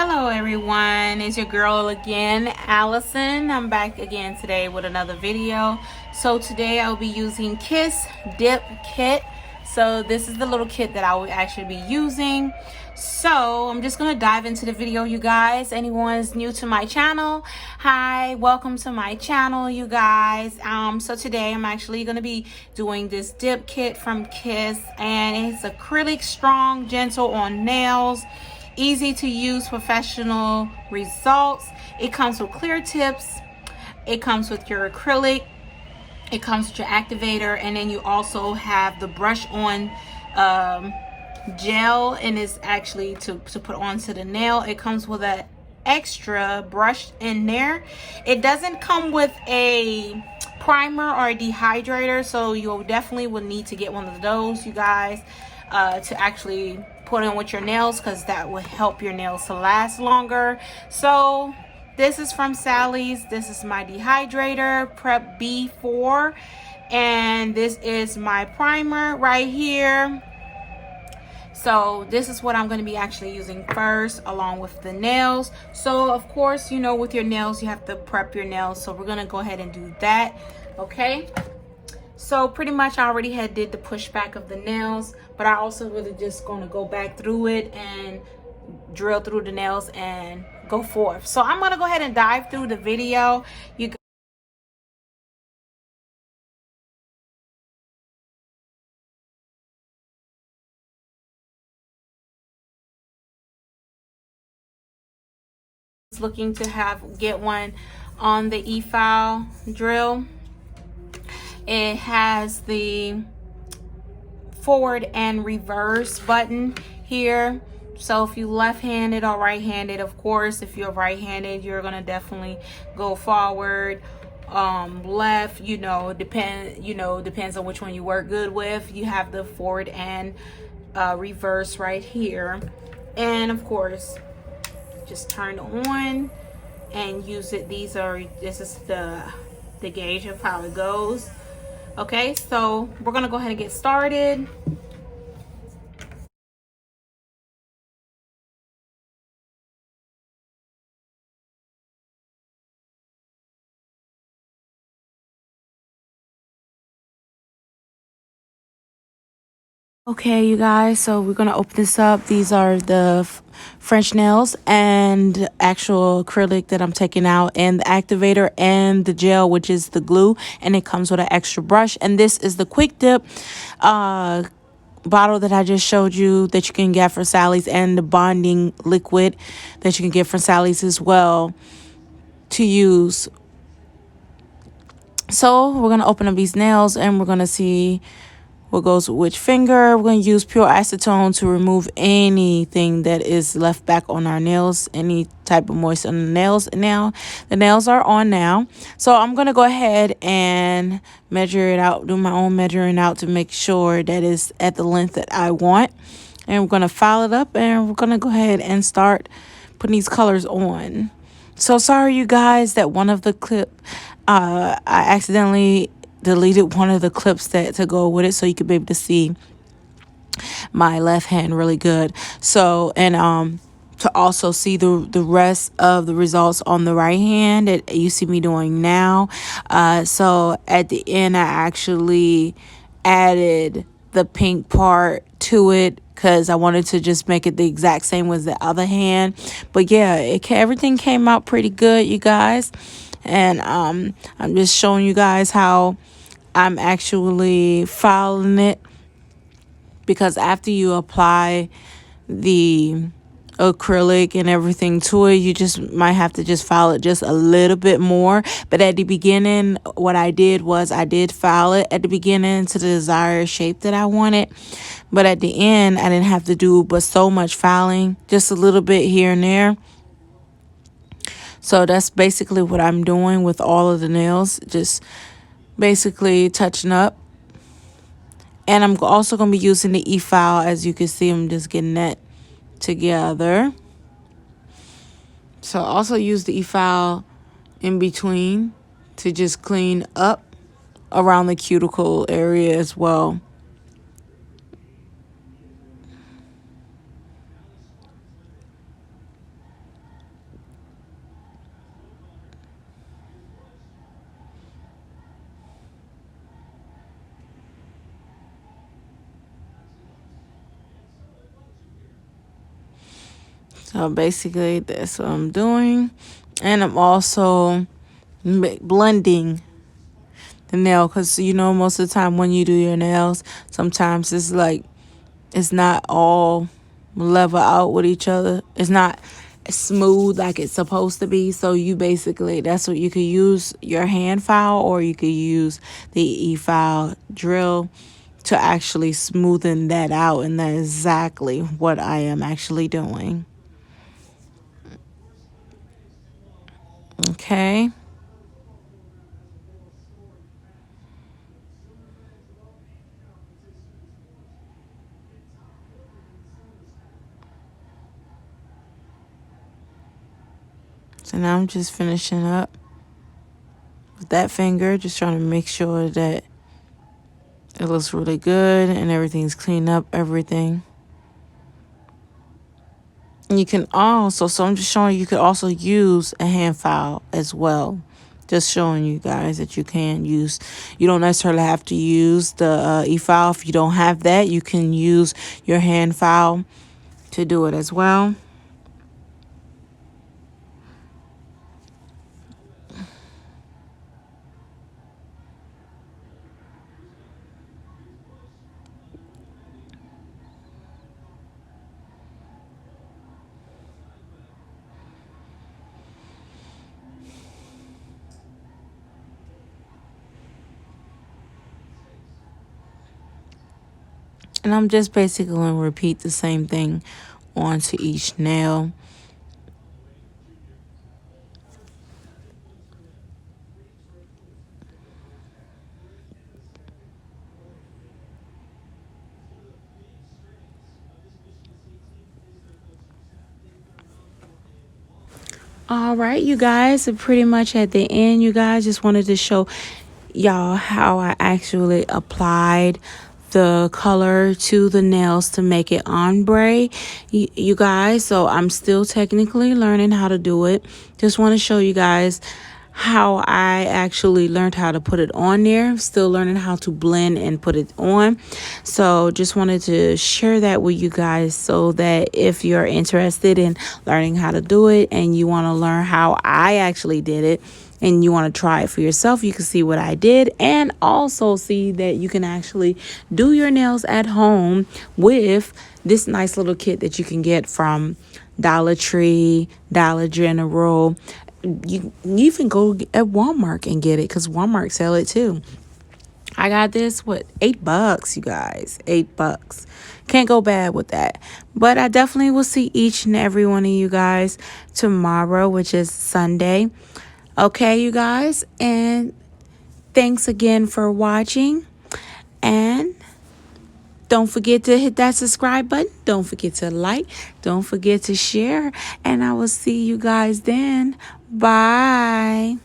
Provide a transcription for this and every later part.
Hello everyone, it's your girl again, Allison. I'm back again today with another video. So today I'll be using Kiss Dip Kit. So this is the little kit that I will actually be using. So I'm just going to dive into the video, you guys. Anyone's new to my channel, hi, welcome to my channel, you guys. So today I'm actually going to be doing this dip kit from Kiss, and it's acrylic, strong, gentle on nails. Easy to use, professional results. It comes with clear tips. It comes with your acrylic. It comes with your activator, and then you also have the brush on gel, and it's actually to put onto the nail. It comes with an extra brush in there. It doesn't come with a primer or a dehydrator, so you definitely will need to get one of those, you guys, to actually put in with your nails, because that will help your nails to last longer. So this is from Sally's. This is my dehydrator, Prep B4, and this is my primer right here. So this is what I'm going to be actually using first, along with the nails. So of course, you know, with your nails you have to prep your nails, so we're going to go ahead and do that. Okay, so pretty much I already did the pushback of the nails, but I also really just going to go back through it and drill through the nails and go forth. So I'm going to go ahead and dive through the video. You looking to get one on the e-file drill. It has the forward and reverse button here. So if you left-handed or right-handed, of course, if you're right-handed, you're gonna definitely go forward. Left, depends on which one you work good with. You have the forward and reverse right here, and of course, just turn on and use it. This is the gauge of how it goes. Okay, so we're gonna go ahead and get started. Okay, you guys, so we're gonna open this up. These are the French nails and actual acrylic that I'm taking out, and the activator and the gel, which is the glue, and it comes with an extra brush. And this is the quick dip bottle that I just showed you that you can get from Sally's, and the bonding liquid that you can get from Sally's as well to use. So we're gonna open up these nails and we're gonna see what goes with which finger. We're going to use pure acetone to remove anything that is left back on our nails, any type of moisture on the nails. Now the nails are on now, so I'm going to go ahead and measure it out, do my own measuring out to make sure that it's at the length that I want. And we're going to file it up, and we're going to go ahead and start putting these colors on. So sorry, you guys, that one of the I accidentally deleted one of the clips to go with it, so you could be able to see my left hand really good. So, and to also see the rest of the results on the right hand that you see me doing now. So at the end, I actually added the pink part to it because I wanted to just make it the exact same as the other hand. But yeah, everything came out pretty good, you guys. And I'm just showing you guys how I'm actually filing it, because after you apply the acrylic and everything to it, you just might have to just file it just a little bit more. But at the beginning, what I did was I did file it at the beginning to the desired shape that I wanted. But at the end, I didn't have to do but so much filing, just a little bit here and there. So that's basically what I'm doing with all of the nails, just basically touching up. And I'm also going to be using the e-file. As you can see, I'm just getting that together. So also use the e-file in between to just clean up around the cuticle area as well. So basically that's what I'm doing. And I'm also blending the nail, because you know most of the time when you do your nails, sometimes it's like it's not all level out with each other. It's not smooth like it's supposed to be. So you basically, that's what you could use your hand file, or you could use the e-file drill to actually smoothen that out. And that is exactly what I am actually doing. Okay. So now I'm just finishing up with that finger, just trying to make sure that it looks really good and everything's cleaned up, everything. And you can also, so I'm just showing you could also use a hand file as well. Just showing you guys that you can use, you don't necessarily have to use the e-file. If you don't have that, you can use your hand file to do it as well. And I'm just basically going to repeat the same thing onto each nail. All right, you guys, are pretty much at the end. You guys, just wanted to show y'all how I actually applied the color to the nails to make it ombre, you guys. So I'm still technically learning how to do it. Just want to show you guys how I actually learned how to put it on there. Still learning how to blend and put it on. So just wanted to share that with you guys, so that if you're interested in learning how to do it and you want to learn how I actually did it, and you want to try it for yourself, you can see what I did, and also see that you can actually do your nails at home with this nice little kit that you can get from Dollar Tree, Dollar General. You even go at Walmart and get it, because Walmart sell it too. I got this, what, $8, you guys, $8. Can't go bad with that. But I definitely will see each and every one of you guys tomorrow, which is Sunday. Okay, you guys, and thanks again for watching. And don't forget to hit that subscribe button. Don't forget to like. Don't forget to share. And I will see you guys then. Bye.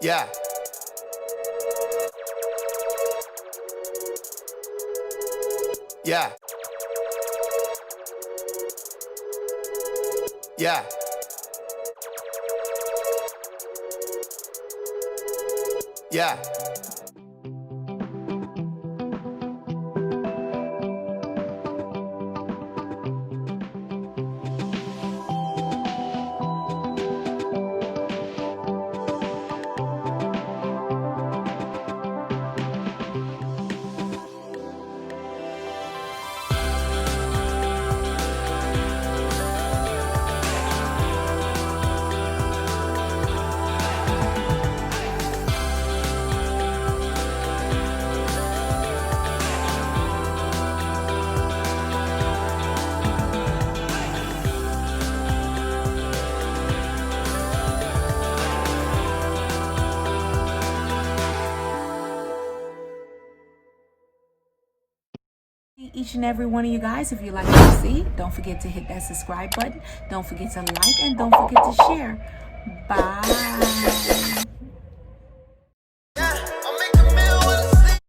Yeah. Yeah. Yeah. Yeah. Each and every one of you guys, if you like what you see, don't forget to hit that subscribe button. Don't forget to like and don't forget to share. Bye.